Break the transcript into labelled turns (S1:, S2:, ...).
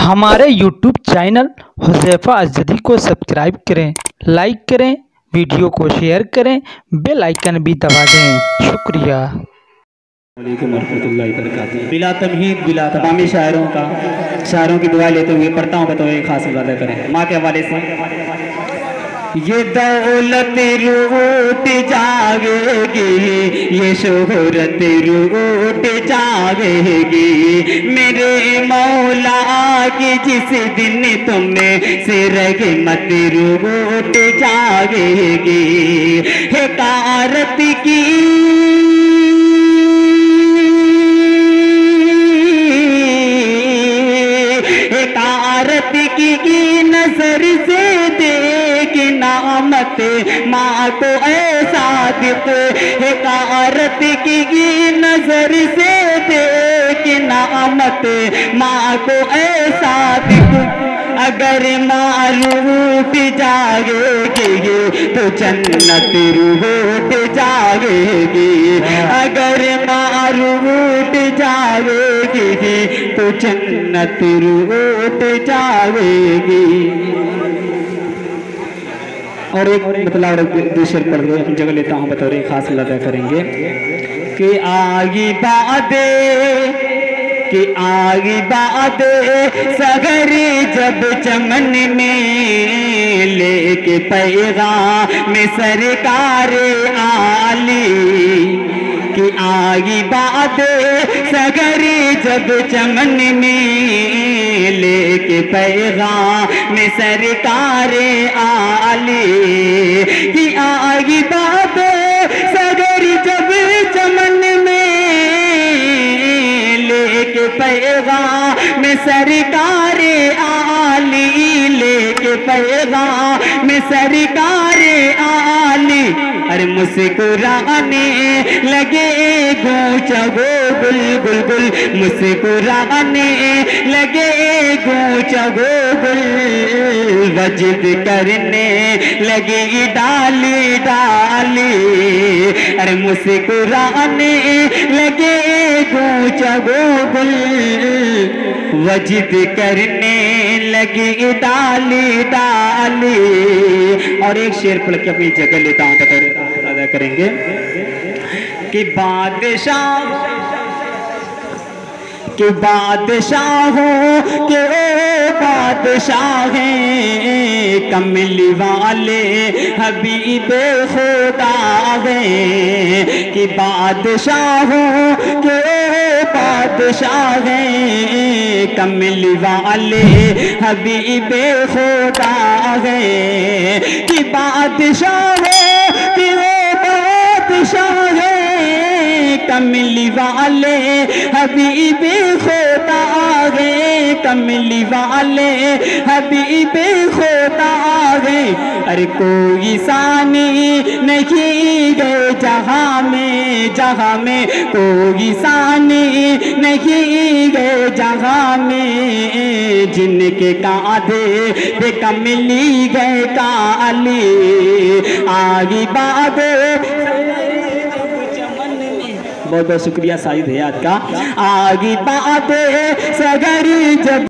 S1: हमारे YouTube channel Huzaifa अज़दी को subscribe करें, लाइक करें, वीडियो को शेयर करें, बेल आइकन भी दबा दें। शुक्रिया।
S2: वालेकुम वरहमतुल्लाहि वबरकातुहू। बिला तमहीद बिला तमामी शायरों की दुआ लेते हुए पढ़ता हूँ, बताओ एक खास इबादत करें माँ के हवाले से। ये दौलत रूट जागेगी, ये शोहरत रूट जागेगी, मेरे मौला की जिस दिन तुमने से रहमत रूट जागेगी। हिकारत की नजर से देख नामत माँ को ऐसा दिख, हिकारत की नजर से देख नामत माँ को ऐसा दिख। अगर माँ रूठ जागेगी तो जन्नत रूठ जागेगी, अगर माँ रूठ जागेगी तो जन्नत रूठ जागेगी। और एक मतलब दूसरे पढ़ लो, जगह लेता हूँ, बतौर एक खास लगा करेंगे कि आगी बादे सगरे जब चमन में लेके पैगाम में सरकार आली, कि आगी बादे सगरे जब चमन में लेके पैगाम में सरकार आली, कि आगी बादे सगरे जब चमन में लेके पैगाम में सरकार आली, लेके पैगाम में सरकार आली। अरे मुस्कुराने लगे गूंचा गो बुलबुल बुल, मुस्कुराने लगे गूंचा गो बुल, वजिद करने लगी डाली डाली। अरे मुस्कुराने लगे गूंचा गो बुल, वजिद करने लगी डाली डाली। और एक शेर पढ़ के अपनी जगह लेता हूँ, अदा करेंगे कि बादशाहों के बादशाह हैं, कमली वाले हबीबे खुदा हैं, कि बादशाहों के बादशाह हैं, कमली वाले हबीबे खुदा हैं, कि बादशाहों के बादशाह हैं, कमली वाले हबीबे खुदा गए, कमली वाले हबीबे खुदा गए। अरे कोई सानी नहीं गए जहाँ में कोई सानी नहीं गए जहाँ में, जिनके कांधे पे कमली गए काली, आगी बादे। बहुत बहुत शुक्रिया साजिद हयात का। आगी बातें सगर जब